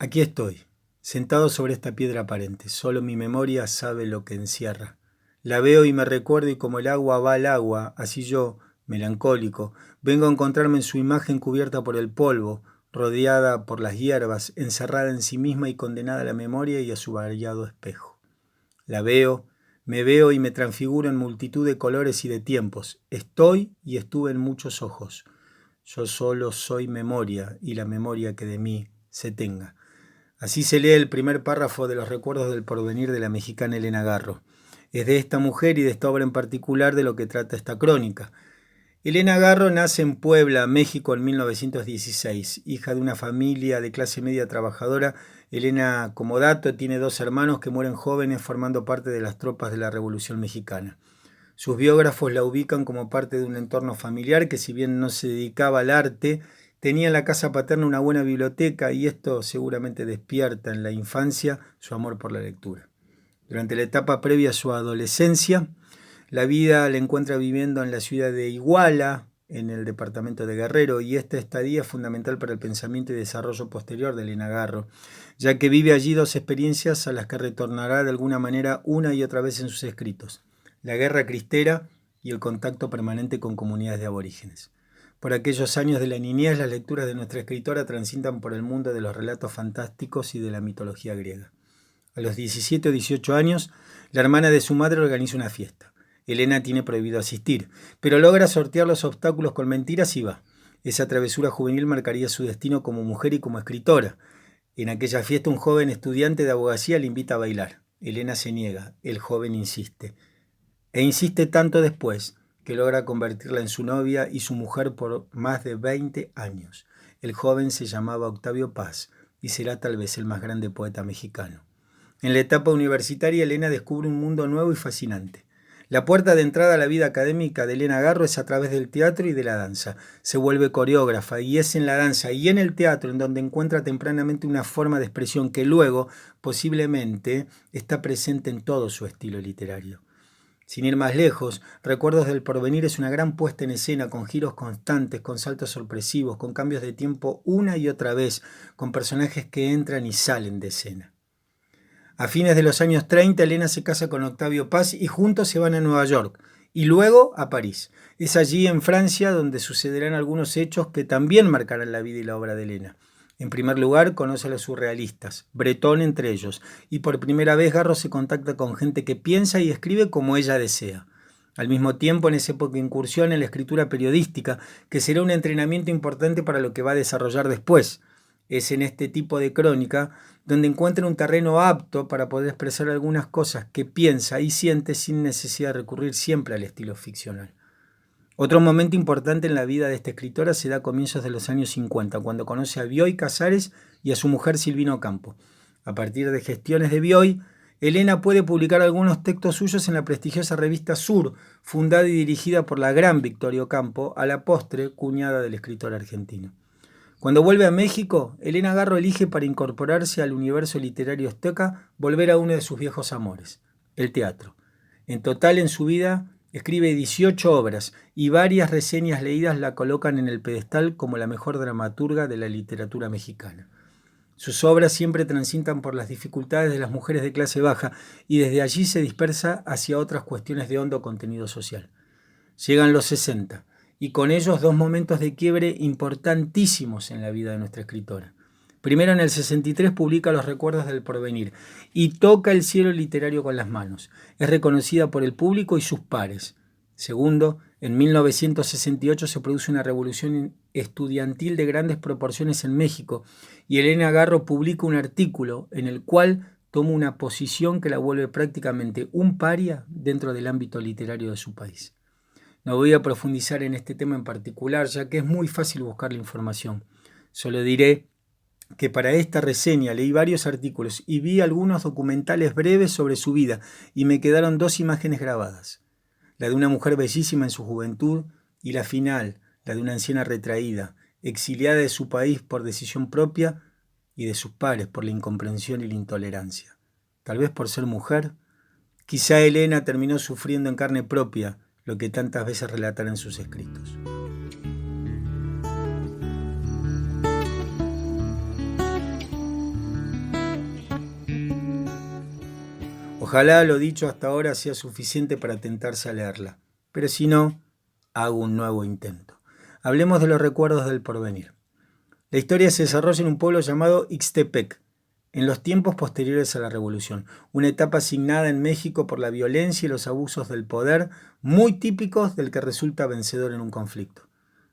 Aquí estoy, sentado sobre esta piedra aparente. Solo mi memoria sabe lo que encierra. La veo y me recuerdo, y como el agua va al agua, así yo, melancólico, vengo a encontrarme en su imagen cubierta por el polvo, rodeada por las hierbas, encerrada en sí misma y condenada a la memoria y a su variado espejo. La veo, me veo y me transfiguro en multitud de colores y de tiempos. Estoy y estuve en muchos ojos. Yo solo soy memoria y la memoria que de mí se tenga. Así se lee el primer párrafo de los recuerdos del porvenir de la mexicana Elena Garro. Es de esta mujer y de esta obra en particular de lo que trata esta crónica. Elena Garro nace en Puebla, México, en 1916. Hija de una familia de clase media trabajadora, Elena, como dato, tiene 2 hermanos que mueren jóvenes formando parte de las tropas de la Revolución Mexicana. Sus biógrafos la ubican como parte de un entorno familiar que, si bien no se dedicaba al arte, tenía en la casa paterna una buena biblioteca, y esto seguramente despierta en la infancia su amor por la lectura. Durante la etapa previa a su adolescencia, la vida la encuentra viviendo en la ciudad de Iguala, en el departamento de Guerrero, y esta estadía es fundamental para el pensamiento y desarrollo posterior de Elena Garro, ya que vive allí 2 experiencias a las que retornará de alguna manera una y otra vez en sus escritos: la guerra cristera y el contacto permanente con comunidades de aborígenes. Por aquellos años de la niñez, las lecturas de nuestra escritora transitan por el mundo de los relatos fantásticos y de la mitología griega. A los 17 o 18 años, la hermana de su madre organiza una fiesta. Elena tiene prohibido asistir, pero logra sortear los obstáculos con mentiras y va. Esa travesura juvenil marcaría su destino como mujer y como escritora. En aquella fiesta, un joven estudiante de abogacía le invita a bailar. Elena se niega, el joven insiste. E insiste tanto después que logra convertirla en su novia y su mujer por más de 20 años. El joven se llamaba Octavio Paz y será tal vez el más grande poeta mexicano. En la etapa universitaria, Elena descubre un mundo nuevo y fascinante. La puerta de entrada a la vida académica de Elena Garro es a través del teatro y de la danza. Se vuelve coreógrafa, y es en la danza y en el teatro en donde encuentra tempranamente una forma de expresión que luego, posiblemente, está presente en todo su estilo literario. Sin ir más lejos, Recuerdos del porvenir es una gran puesta en escena, con giros constantes, con saltos sorpresivos, con cambios de tiempo una y otra vez, con personajes que entran y salen de escena. A fines de los años 30, Elena se casa con Octavio Paz y juntos se van a Nueva York y luego a París. Es allí, en Francia, donde sucederán algunos hechos que también marcarán la vida y la obra de Elena. En primer lugar, conoce a los surrealistas, Breton entre ellos, y por primera vez Garro se contacta con gente que piensa y escribe como ella desea. Al mismo tiempo, en esa época, incursiona en la escritura periodística, que será un entrenamiento importante para lo que va a desarrollar después. Es en este tipo de crónica donde encuentra un terreno apto para poder expresar algunas cosas que piensa y siente sin necesidad de recurrir siempre al estilo ficcional. Otro momento importante en la vida de esta escritora se da a comienzos de los años 50, cuando conoce a Bioy Casares y a su mujer Silvina Campo. A partir de gestiones de Bioy, Elena puede publicar algunos textos suyos en la prestigiosa revista Sur, fundada y dirigida por la gran Victoria Ocampo, a la postre cuñada del escritor argentino. Cuando vuelve a México, Elena Garro elige, para incorporarse al universo literario azteca, volver a uno de sus viejos amores, el teatro. En total, en su vida, escribe 18 obras, y varias reseñas leídas la colocan en el pedestal como la mejor dramaturga de la literatura mexicana. Sus obras siempre transitan por las dificultades de las mujeres de clase baja, y desde allí se dispersa hacia otras cuestiones de hondo contenido social. Llegan los 60, y con ellos 2 momentos de quiebre importantísimos en la vida de nuestra escritora. Primero, en el 63 publica Los Recuerdos del porvenir y toca el cielo literario con las manos. Es reconocida por el público y sus pares. Segundo, en 1968 se produce una revolución estudiantil de grandes proporciones en México, y Elena Garro publica un artículo en el cual toma una posición que la vuelve prácticamente un paria dentro del ámbito literario de su país. No voy a profundizar en este tema en particular, ya que es muy fácil buscar la información. Solo diré que para esta reseña leí varios artículos y vi algunos documentales breves sobre su vida, y me quedaron 2 imágenes grabadas: la de una mujer bellísima en su juventud, y la final, la de una anciana retraída, exiliada de su país por decisión propia y de sus pares por la incomprensión y la intolerancia. Tal vez por ser mujer, quizá Elena terminó sufriendo en carne propia lo que tantas veces relatara en sus escritos. Ojalá lo dicho hasta ahora sea suficiente para tentarse a leerla, pero si no, hago un nuevo intento. Hablemos de los recuerdos del porvenir. La historia se desarrolla en un pueblo llamado Ixtepec, en los tiempos posteriores a la Revolución, una etapa asignada en México por la violencia y los abusos del poder, muy típicos del que resulta vencedor en un conflicto.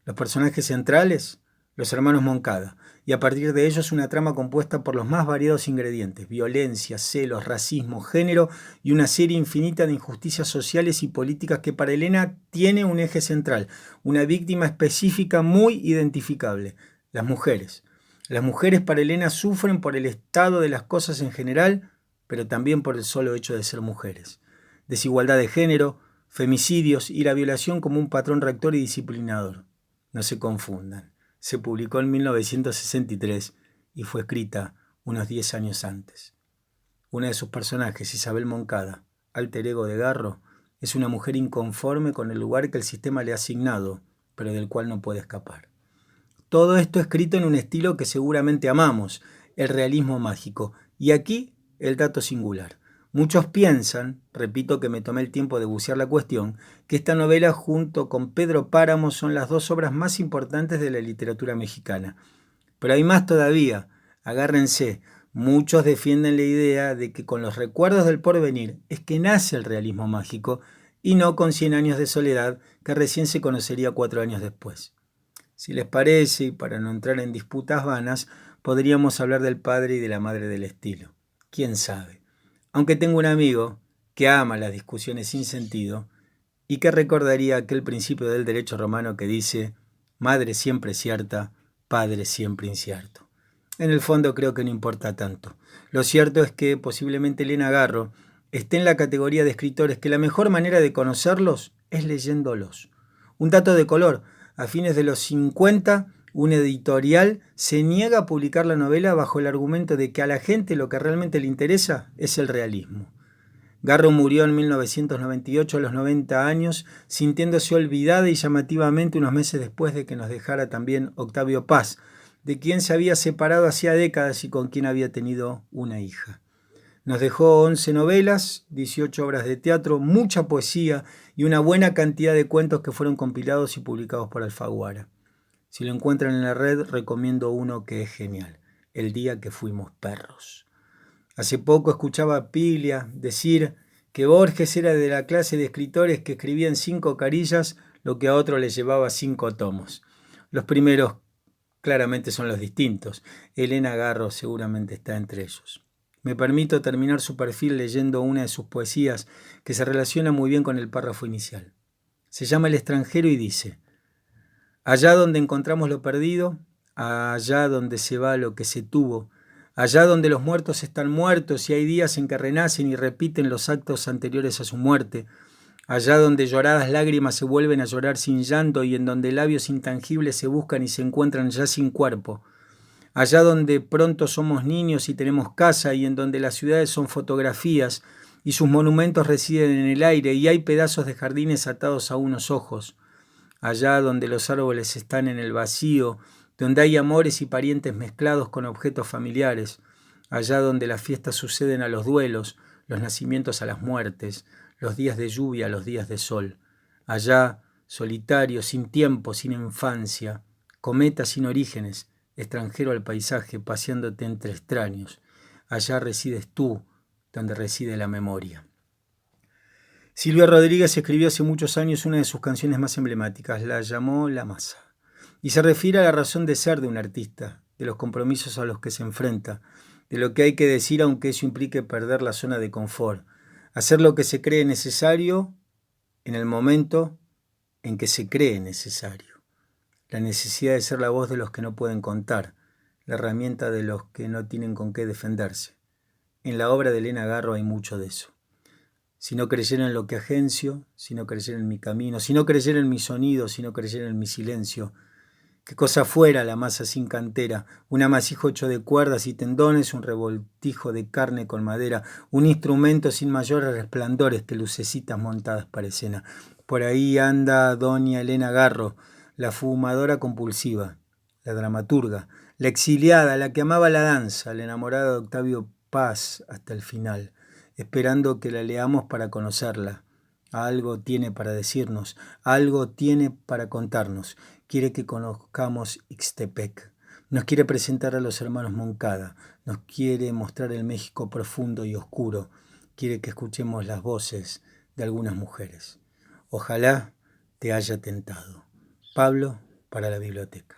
Los personajes centrales, los hermanos Moncada, y a partir de ellos una trama compuesta por los más variados ingredientes: violencia, celos, racismo, género y una serie infinita de injusticias sociales y políticas que para Elena tiene un eje central, una víctima específica muy identificable: las mujeres. Las mujeres para Elena sufren por el estado de las cosas en general, pero también por el solo hecho de ser mujeres. Desigualdad de género, femicidios y la violación como un patrón rector y disciplinador. No se confundan. Se publicó en 1963 y fue escrita unos 10 años antes. Una de sus personajes, Isabel Moncada, alter ego de Garro, es una mujer inconforme con el lugar que el sistema le ha asignado, pero del cual no puede escapar. Todo esto escrito en un estilo que seguramente amamos, el realismo mágico. Y aquí el dato singular. Muchos piensan, repito que me tomé el tiempo de bucear la cuestión, que esta novela junto con Pedro Páramo son las dos obras más importantes de la literatura mexicana. Pero hay más todavía, agárrense. Muchos defienden la idea de que con los recuerdos del porvenir es que nace el realismo mágico y no con 100 años de soledad que recién se conocería 4 años después. Si les parece, y para no entrar en disputas vanas, podríamos hablar del padre y de la madre del estilo. ¿Quién sabe? Aunque tengo un amigo que ama las discusiones sin sentido y que recordaría aquel principio del derecho romano que dice: madre siempre cierta, padre siempre incierto. En el fondo creo que no importa tanto. Lo cierto es que posiblemente Elena Garro esté en la categoría de escritores que la mejor manera de conocerlos es leyéndolos. Un dato de color: a fines de los 50, un editorial se niega a publicar la novela bajo el argumento de que a la gente lo que realmente le interesa es el realismo. Garro murió en 1998 a los 90 años, sintiéndose olvidada y llamativamente unos meses después de que nos dejara también Octavio Paz, de quien se había separado hacía décadas y con quien había tenido una hija. Nos dejó 11 novelas, 18 obras de teatro, mucha poesía y una buena cantidad de cuentos que fueron compilados y publicados por Alfaguara. Si lo encuentran en la red, recomiendo uno que es genial: El día que fuimos perros. Hace poco escuchaba a Piglia decir que Borges era de la clase de escritores que escribían 5 carillas lo que a otro le llevaba 5 tomos. Los primeros claramente son los distintos. Elena Garro seguramente está entre ellos. Me permito terminar su perfil leyendo una de sus poesías que se relaciona muy bien con el párrafo inicial. Se llama El extranjero y dice: allá donde encontramos lo perdido, allá donde se va lo que se tuvo, allá donde los muertos están muertos y hay días en que renacen y repiten los actos anteriores a su muerte, allá donde lloradas lágrimas se vuelven a llorar sin llanto y en donde labios intangibles se buscan y se encuentran ya sin cuerpo, allá donde pronto somos niños y tenemos casa y en donde las ciudades son fotografías y sus monumentos residen en el aire y hay pedazos de jardines atados a unos ojos, allá donde los árboles están en el vacío, donde hay amores y parientes mezclados con objetos familiares, allá donde las fiestas suceden a los duelos, los nacimientos a las muertes, los días de lluvia a los días de sol, allá solitario, sin tiempo, sin infancia, cometa sin orígenes, extranjero al paisaje, paseándote entre extraños. Allá resides tú, donde reside la memoria. Silvio Rodríguez escribió hace muchos años una de sus canciones más emblemáticas, la llamó La Masa, y se refiere a la razón de ser de un artista, de los compromisos a los que se enfrenta, de lo que hay que decir aunque eso implique perder la zona de confort, hacer lo que se cree necesario en el momento en que se cree necesario. La necesidad de ser la voz de los que no pueden contar, la herramienta de los que no tienen con qué defenderse. En la obra de Elena Garro hay mucho de eso. Si no creyera en lo que agencio, si no creyera en mi camino, si no creyera en mi sonido, si no creyera en mi silencio, qué cosa fuera la masa sin cantera, un amasijo hecho de cuerdas y tendones, un revoltijo de carne con madera, un instrumento sin mayores resplandores que lucecitas montadas para escena. Por ahí anda doña Elena Garro, la fumadora compulsiva, la dramaturga, la exiliada, la que amaba la danza, la enamorada de Octavio Paz hasta el final. esperando que la leamos para conocerla. Algo tiene para decirnos, algo tiene para contarnos. Quiere que conozcamos Ixtepec. Nos quiere presentar a los hermanos Moncada. Nos quiere mostrar el México profundo y oscuro. Quiere que escuchemos las voces de algunas mujeres. Ojalá te haya tentado. Pablo para la biblioteca.